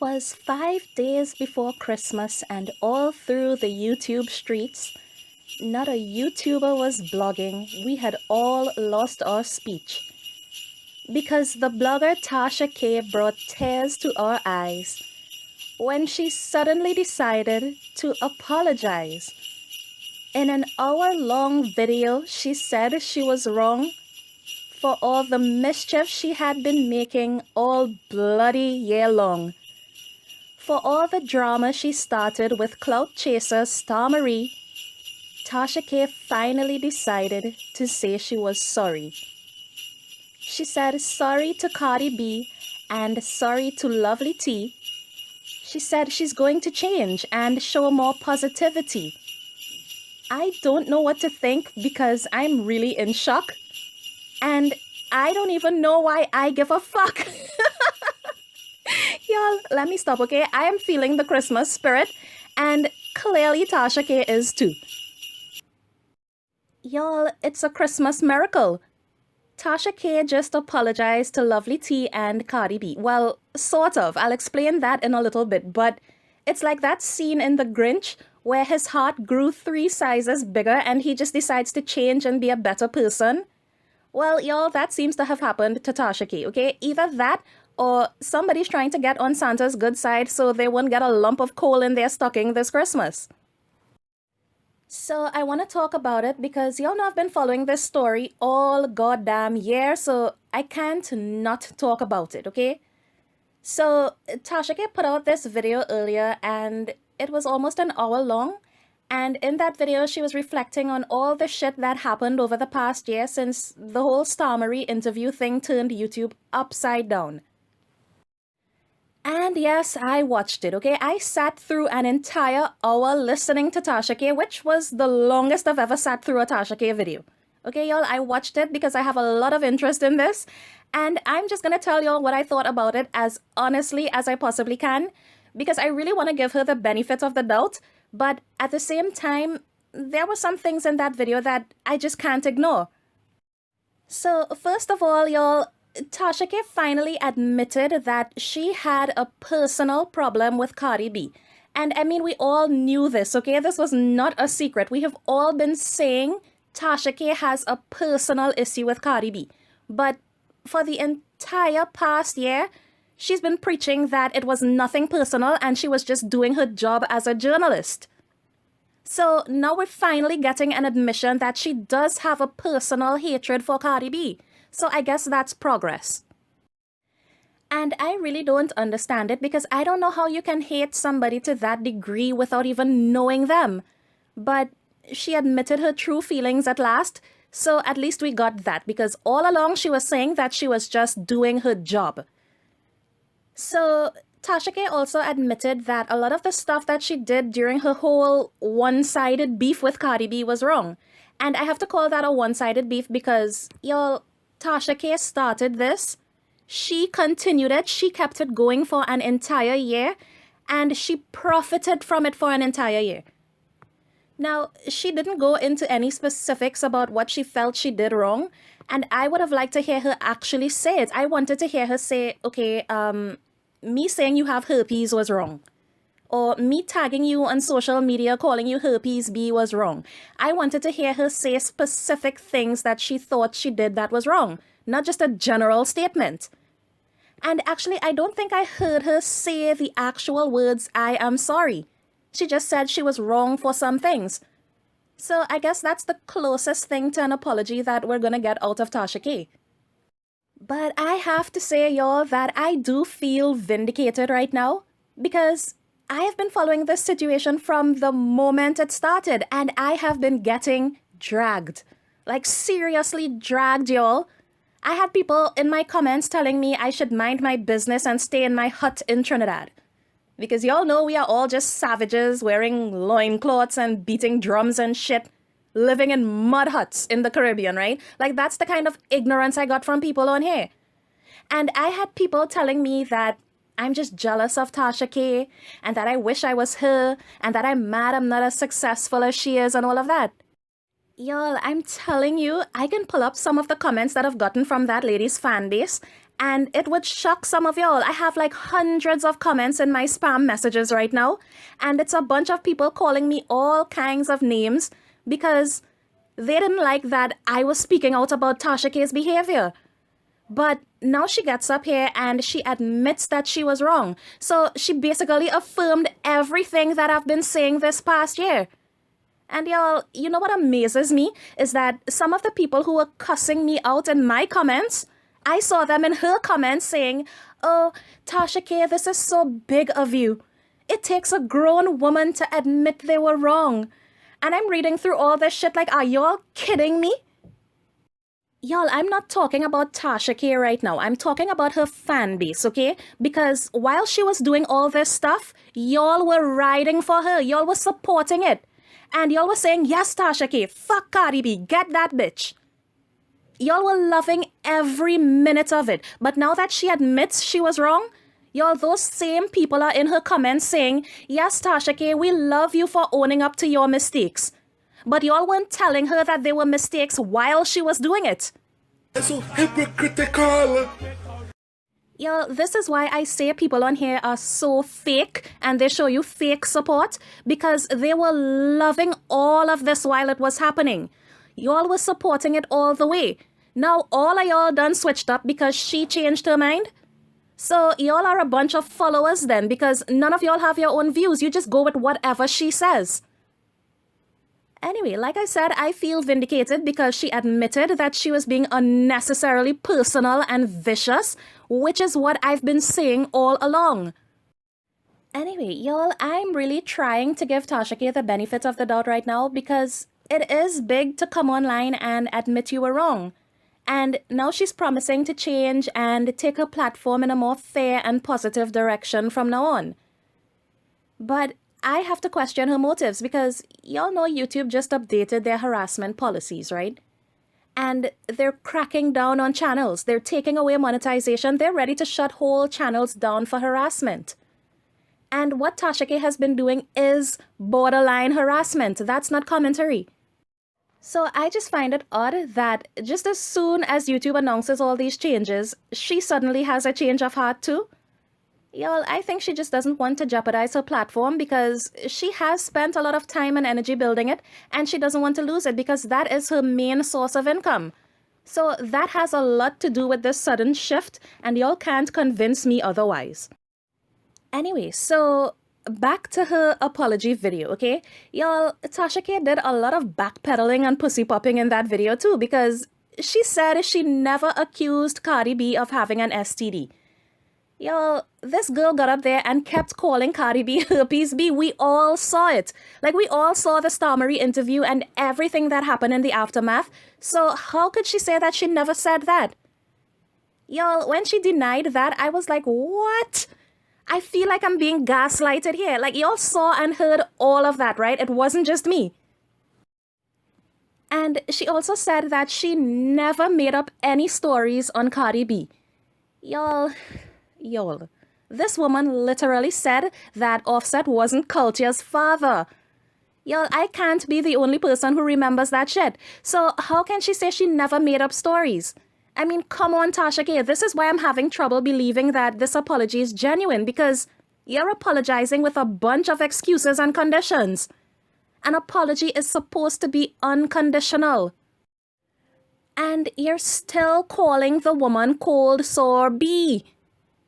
'Twas 5 days before Christmas, and all through the YouTube streets, not a YouTuber was blogging. We had all lost our speech. Because the blogger Tasha K brought tears to our eyes when she suddenly decided to apologize. In an hour-long video, she said she was wrong for all the mischief she had been making all bloody year long. For all the drama she started with clout chaser Star Marie, Tasha K finally decided to say she was sorry. She said sorry to Cardi B and sorry to Lovelyti. She said she's going to change and show more positivity. I don't know what to think because I'm really in shock. And I don't even know why I give a fuck. Y'all, let me stop, okay? I am feeling the Christmas spirit, and clearly Tasha K is too. Y'all, it's a Christmas miracle. Tasha K just apologized to Lovelyti and Cardi B. Well, sort of. I'll explain that in a little bit, but it's like that scene in The Grinch where his heart grew 3 sizes bigger and he just decides to change and be a better person. Well, y'all, that seems to have happened to Tasha K, okay? Either that or somebody's trying to get on Santa's good side so they won't get a lump of coal in their stocking this Christmas. So I want to talk about it because y'all know I've been following this story all goddamn year, so I can't not talk about it, okay? So Tasha K put out this video earlier and it was almost an hour long. And in that video, she was reflecting on all the shit that happened over the past year since the whole Star Marie interview thing turned YouTube upside down. And yes, I watched it, okay? I sat through an entire hour listening to Tasha K, which was the longest I've ever sat through a Tasha K video. Okay, y'all, I watched it because I have a lot of interest in this. And I'm just gonna tell y'all what I thought about it as honestly as I possibly can, because I really want to give her the benefit of the doubt. But at the same time, there were some things in that video that I just can't ignore. So first of all, y'all, Tasha K finally admitted that she had a personal problem with Cardi B. And I mean, we all knew this, okay? This was not a secret. We have all been saying Tasha K has a personal issue with Cardi B. But for the entire past year, she's been preaching that it was nothing personal and she was just doing her job as a journalist. So now we're finally getting an admission that she does have a personal hatred for Cardi B. So I guess that's progress. And I really don't understand it because I don't know how you can hate somebody to that degree without even knowing them. But she admitted her true feelings at last, so at least we got that because all along she was saying that she was just doing her job. So Tasha K also admitted that a lot of the stuff that she did during her whole one-sided beef with Cardi B was wrong. And I have to call that a one-sided beef because, y'all, Tasha K started this. She continued it. She kept it going for an entire year. And she profited from it for an entire year. Now, she didn't go into any specifics about what she felt she did wrong. And I would have liked to hear her actually say it. I wanted to hear her say, okay, me saying you have herpes was wrong. Or me tagging you on social media calling you herpes B was wrong. I wanted to hear her say specific things that she thought she did that was wrong, not just a general statement. And actually, I don't think I heard her say the actual words, I am sorry. She just said she was wrong for some things. So I guess that's the closest thing to an apology that we're gonna get out of Tasha K. But I have to say, y'all, that I do feel vindicated right now because I have been following this situation from the moment it started and I have been getting dragged. Like seriously dragged, y'all. I had people in my comments telling me I should mind my business and stay in my hut in Trinidad. Because y'all know we are all just savages wearing loincloths and beating drums and shit, living in mud huts in the Caribbean, right? Like that's the kind of ignorance I got from people on here. And I had people telling me that I'm just jealous of Tasha K and that I wish I was her and that I'm mad I'm not as successful as she is and all of that. Y'all, I'm telling you, I can pull up some of the comments that I've gotten from that lady's fan base And it would shock some of y'all. I have like hundreds of comments in my spam messages right now. And it's a bunch of people calling me all kinds of names because they didn't like that I was speaking out about Tasha K's behavior. But now she gets up here and she admits that she was wrong. So she basically affirmed everything that I've been saying this past year. And y'all, you know what amazes me is that some of the people who were cussing me out in my comments, I saw them in her comments saying, "Oh, Tasha K, this is so big of you. It takes a grown woman to admit they were wrong." And I'm reading through all this shit like, are y'all kidding me? Y'all, I'm not talking about Tasha K right now. I'm talking about her fan base, okay? Because while she was doing all this stuff, y'all were riding for her. Y'all were supporting it. And y'all were saying, yes, Tasha K, fuck Cardi B, get that bitch. Y'all were loving every minute of it. But now that she admits she was wrong, y'all, those same people are in her comments saying, yes, Tasha K, we love you for owning up to your mistakes. But y'all weren't telling her that they were mistakes while she was doing it. It's so hypocritical. Y'all, this is why I say people on here are so fake and they show you fake support because they were loving all of this while it was happening. Y'all were supporting it all the way. Now all of y'all done switched up because she changed her mind. So y'all are a bunch of followers then because none of y'all have your own views. You just go with whatever she says. Anyway, like I said, I feel vindicated because she admitted that she was being unnecessarily personal and vicious, which is what I've been saying all along. Anyway, y'all, I'm really trying to give Tasha K the benefit of the doubt right now because it is big to come online and admit you were wrong. And now she's promising to change and take her platform in a more fair and positive direction from now on. But I have to question her motives because y'all know YouTube just updated their harassment policies, right? And they're cracking down on channels. They're taking away monetization. They're ready to shut whole channels down for harassment. And what Tasha K has been doing is borderline harassment. That's not commentary. So I just find it odd that just as soon as YouTube announces all these changes, she suddenly has a change of heart too. Y'all, I think she just doesn't want to jeopardize her platform because she has spent a lot of time and energy building it and she doesn't want to lose it because that is her main source of income. So that has a lot to do with this sudden shift and y'all can't convince me otherwise. Anyway, so back to her apology video, okay? Y'all, Tasha K did a lot of backpedaling and pussy popping in that video too because she said she never accused Cardi B of having an STD. Y'all, this girl got up there and kept calling Cardi B herpes B. We all saw it. Like, we all saw the Star Marie interview and everything that happened in the aftermath. So how could she say that she never said that? Y'all, when she denied that, I was like, what? I feel like I'm being gaslighted here. Like, y'all saw and heard all of that, right? It wasn't just me. And she also said that she never made up any stories on Cardi B. Y'all, this woman literally said that Offset wasn't Culture's father. Y'all, I can't be the only person who remembers that shit. So how can she say she never made up stories? I mean, come on, Tasha K. This is why I'm having trouble believing that this apology is genuine because you're apologizing with a bunch of excuses and conditions. An apology is supposed to be unconditional. And you're still calling the woman cold sore B.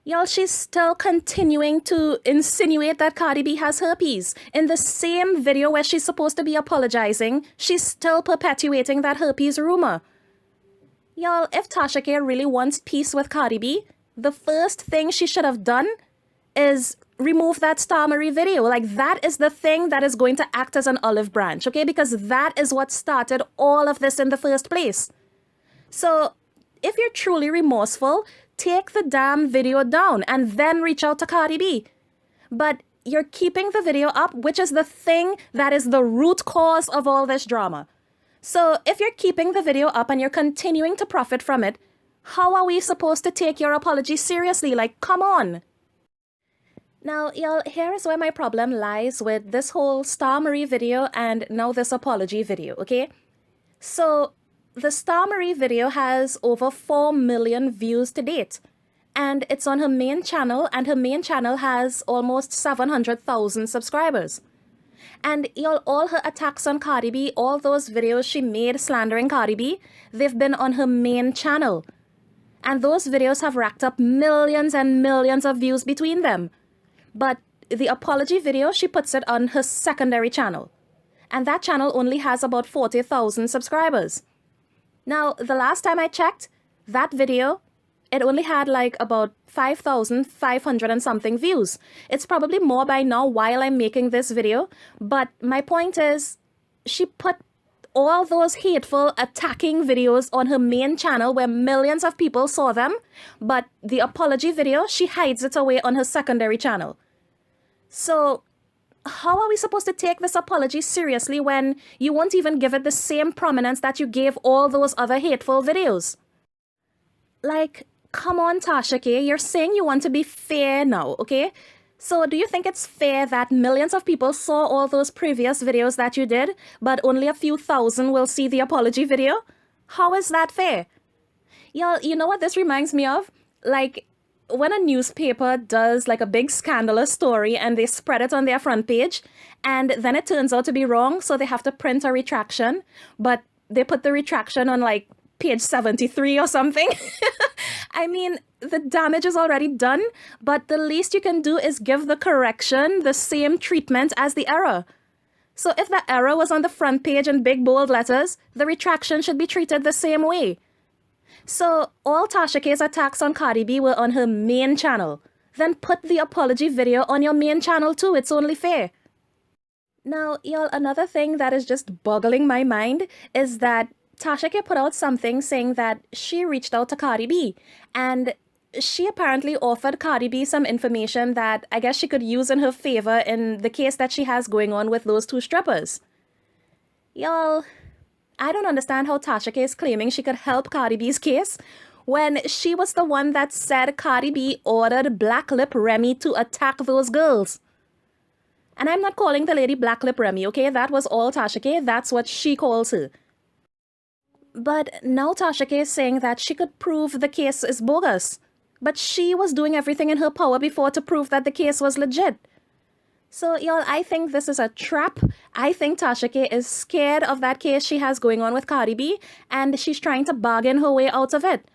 Y'all, she's still continuing to insinuate that Cardi B has herpes. In the same video where she's supposed to be apologizing, she's still perpetuating that herpes rumor. Y'all, if Tasha K really wants peace with Cardi B, the first thing she should have done is remove that Star Marie video. Like, that is the thing that is going to act as an olive branch, okay? Because that is what started all of this in the first place. So, if you're truly remorseful, take the damn video down and then reach out to Cardi B. But you're keeping the video up, which is the thing that is the root cause of all this drama. So if you're keeping the video up and you're continuing to profit from it, how are we supposed to take your apology seriously? Like, come on. Now, y'all, here is where my problem lies with this whole Star Marie video and now this apology video, okay? So the Star Marie video has over 4 million views to date. And it's on her main channel, and her main channel has almost 700,000 subscribers. And all her attacks on Cardi B, all those videos she made slandering Cardi B, they've been on her main channel. And those videos have racked up millions and millions of views between them. But the apology video, she puts it on her secondary channel. And that channel only has about 40,000 subscribers. Now, the last time I checked, that video, it only had like about 5,500 and something views. It's probably more by now while I'm making this video. But my point is, she put all those hateful, attacking videos on her main channel where millions of people saw them. But the apology video, she hides it away on her secondary channel. So how are we supposed to take this apology seriously when you won't even give it the same prominence that you gave all those other hateful videos? Like, come on, Tasha K, you're saying you want to be fair now, okay? So do you think it's fair that millions of people saw all those previous videos that you did, but only a few thousand will see the apology video? How is that fair? Y'all, you know what this reminds me of? Like, when a newspaper does like a big scandalous story and they spread it on their front page, and then it turns out to be wrong, so they have to print a retraction, but they put the retraction on like page 73 or something. I mean, the damage is already done, but the least you can do is give the correction the same treatment as the error. So if the error was on the front page in big bold letters, the retraction should be treated the same way. So all Tasha K's attacks on Cardi B were on her main channel. Then put the apology video on your main channel too. It's only fair. Now, y'all, another thing that is just boggling my mind is that Tasha K put out something saying that she reached out to Cardi B, and she apparently offered Cardi B some information that I guess she could use in her favor in the case that she has going on with those two strippers. Y'all, I don't understand how Tasha K is claiming she could help Cardi B's case when she was the one that said Cardi B ordered Black Lip Remy to attack those girls. And I'm not calling the lady Black Lip Remy, okay? That was all Tasha K. That's what she calls her. But now Tasha K is saying that she could prove the case is bogus. But she was doing everything in her power before to prove that the case was legit. So, y'all, I think this is a trap. I think Tasha K is scared of that case she has going on with Cardi B, and she's trying to bargain her way out of it.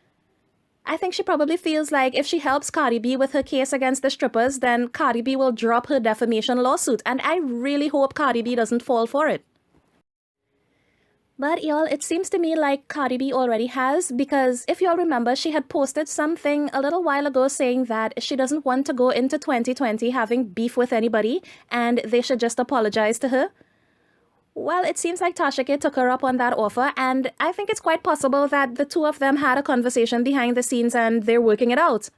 I think she probably feels like if she helps Cardi B with her case against the strippers, then Cardi B will drop her defamation lawsuit, and I really hope Cardi B doesn't fall for it. But y'all, it seems to me like Cardi B already has, because if y'all remember, she had posted something a little while ago saying that she doesn't want to go into 2020 having beef with anybody and they should just apologize to her. Well, it seems like Tasha K took her up on that offer, and I think it's quite possible that the two of them had a conversation behind the scenes and they're working it out.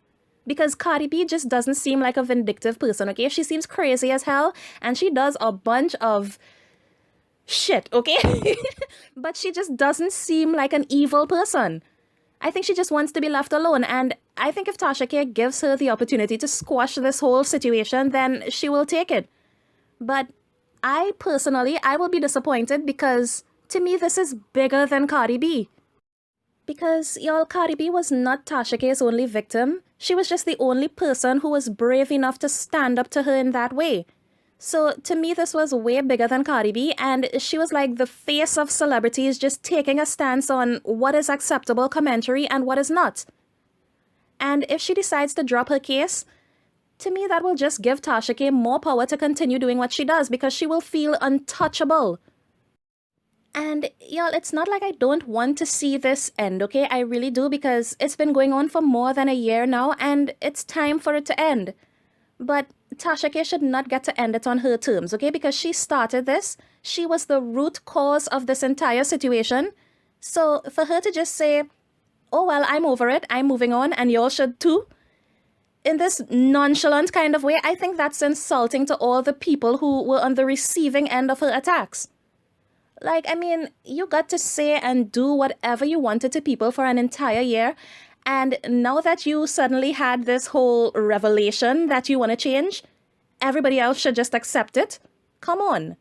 Because Cardi B just doesn't seem like a vindictive person, okay? She seems crazy as hell, and she does a bunch of shit, okay? But she just doesn't seem like an evil person. I think she just wants to be left alone, and I think if Tasha K gives her the opportunity to squash this whole situation, then she will take it. But I will be disappointed because to me this is bigger than Cardi B. Because, y'all, Cardi B was not Tasha K's only victim. She was just the only person who was brave enough to stand up to her in that way. So to me, this was way bigger than Cardi B, and she was like the face of celebrities just taking a stance on what is acceptable commentary and what is not. And if she decides to drop her case, to me that will just give Tasha K more power to continue doing what she does because she will feel untouchable. And y'all, it's not like I don't want to see this end, okay? I really do, because it's been going on for more than a year now and it's time for it to end. But Tasha K should not get to end it on her terms, okay? Because she started this. She was the root cause of this entire situation. So for her to just say, oh, well, I'm over it, I'm moving on, and y'all should too, in this nonchalant kind of way, I think that's insulting to all the people who were on the receiving end of her attacks. Like, I mean, you got to say and do whatever you wanted to people for an entire year, and now that you suddenly had this whole revelation that you want to change, everybody else should just accept it? Come on.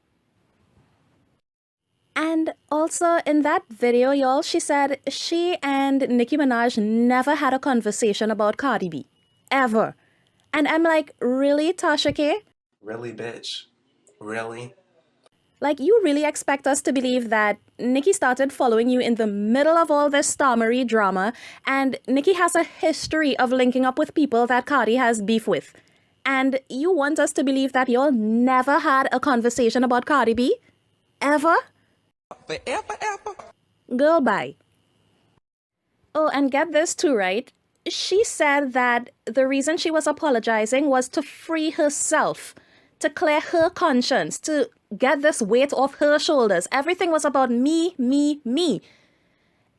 And also in that video, y'all, she said she and Nicki Minaj never had a conversation about Cardi B. Ever. And I'm like, really, Tasha K? Really, bitch? Really? Like, you really expect us to believe that Nicki started following you in the middle of all this Starmery drama, and Nicki has a history of linking up with people that Cardi has beef with. And you want us to believe that y'all never had a conversation about Cardi B? Ever? Forever, ever. Girl, bye. Oh, and get this too, right? She said that the reason she was apologizing was to free herself, to clear her conscience, to get this weight off her shoulders. Everything was about me, me, me.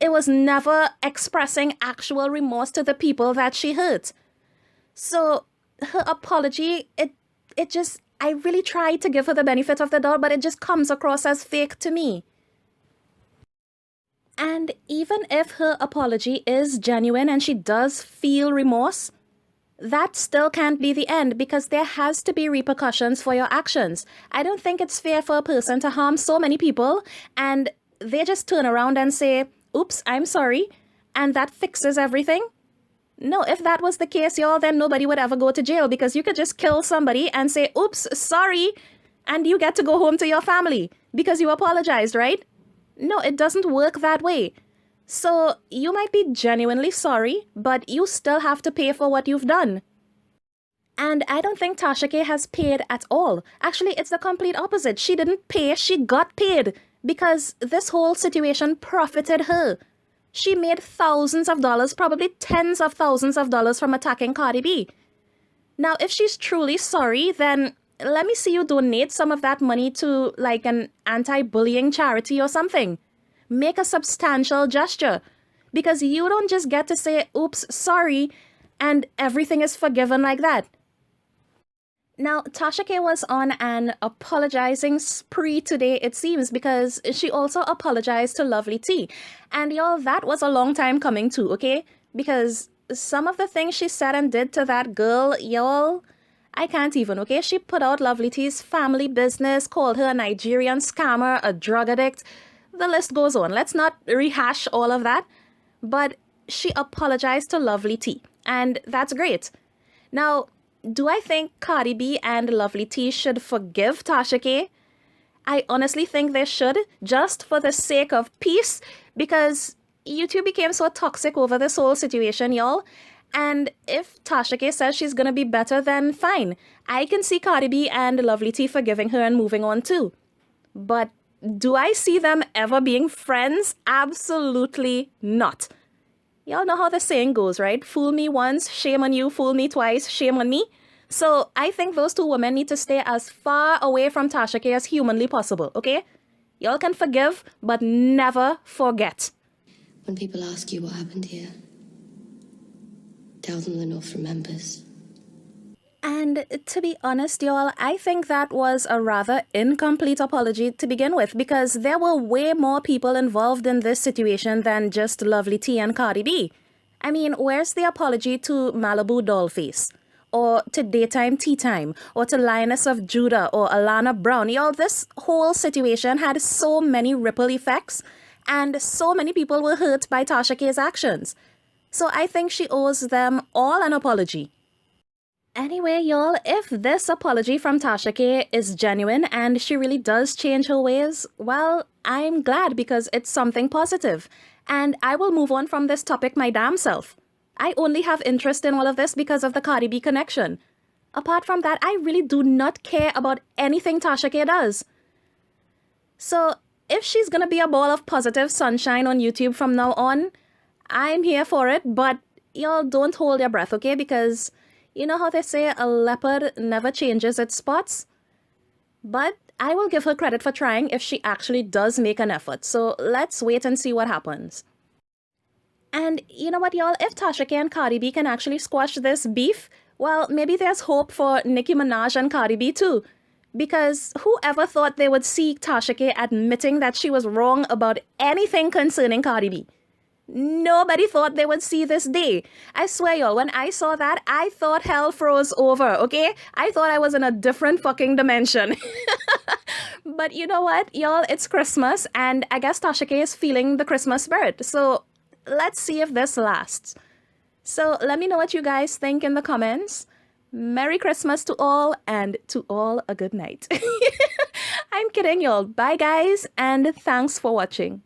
It was never expressing actual remorse to the people that she hurt. So her apology, it just, I really tried to give her the benefit of the doubt, but it just comes across as fake to me. And even if her apology is genuine and she does feel remorse, that still can't be the end, because there has to be repercussions for your actions. I don't think it's fair for a person to harm so many people and they just turn around and say, oops, I'm sorry, and that fixes everything. No, if that was the case, y'all, then nobody would ever go to jail, because you could just kill somebody and say, oops, sorry, and you get to go home to your family because you apologized, right? No, it doesn't work that way. So you might be genuinely sorry, but you still have to pay for what you've done. And I don't think Tasha K has paid at all. Actually, it's the complete opposite. She didn't pay, she got paid, because this whole situation profited her. She made thousands of dollars, probably tens of thousands of dollars from attacking Cardi B. Now, if she's truly sorry, then let me see you donate some of that money to like an anti-bullying charity or something. Make a substantial gesture, because you don't just get to say, oops, sorry, and everything is forgiven like that. Now, Tasha K was on an apologizing spree today, it seems, because she also apologized to Lovelyti. And y'all, that was a long time coming too, okay? Because some of the things she said and did to that girl, y'all, I can't even, okay? She put out Lovelity's family business, called her a Nigerian scammer, a drug addict. The list goes on. Let's not rehash all of that. But she apologized to Lovelyti, and that's great. Now, do I think Cardi B and Lovelyti should forgive Tasha K? I honestly think they should, just for the sake of peace, because YouTube became so toxic over this whole situation, y'all. And if Tasha K says she's gonna be better, then fine. I can see Cardi B and Lovelyti forgiving her and moving on too. But do I see them ever being friends? Absolutely not. Y'all know how the saying goes, right? Fool me once, shame on you. Fool me twice, shame on me. So I think those two women need to stay as far away from Tasha K as humanly possible, okay? Y'all can forgive, but never forget. When people ask you what happened here, tell them the North remembers. And to be honest, y'all, I think that was a rather incomplete apology to begin with, because there were way more people involved in this situation than just Lovelyti and Cardi B. I mean, where's the apology to Malibu Dollface? Or to Daytime Tea Time? Or to Lioness of Judah? Or Alana Brown? Y'all, this whole situation had so many ripple effects, and so many people were hurt by Tasha K's actions. So I think she owes them all an apology. Anyway, y'all, if this apology from Tasha K is genuine and she really does change her ways, well, I'm glad, because it's something positive. And I will move on from this topic my damn self. I only have interest in all of this because of the Cardi B connection. Apart from that, I really do not care about anything Tasha K does. So if she's gonna be a ball of positive sunshine on YouTube from now on, I'm here for it, but y'all don't hold your breath, okay? Because you know how they say a leopard never changes its spots? But I will give her credit for trying if she actually does make an effort. So let's wait and see what happens. And you know what, y'all? If Tasha K and Cardi B can actually squash this beef, well, maybe there's hope for Nicki Minaj and Cardi B too. Because whoever thought they would see Tasha K admitting that she was wrong about anything concerning Cardi B? Nobody thought they would see this day. I swear, y'all, when I saw that, I thought hell froze over, okay? I thought I was in a different fucking dimension. But you know what, y'all? It's Christmas, and I guess Tasha K is feeling the Christmas spirit. So let's see if this lasts. So let me know what you guys think in the comments. Merry Christmas to all, and to all a good night. I'm kidding, y'all. Bye, guys, and thanks for watching.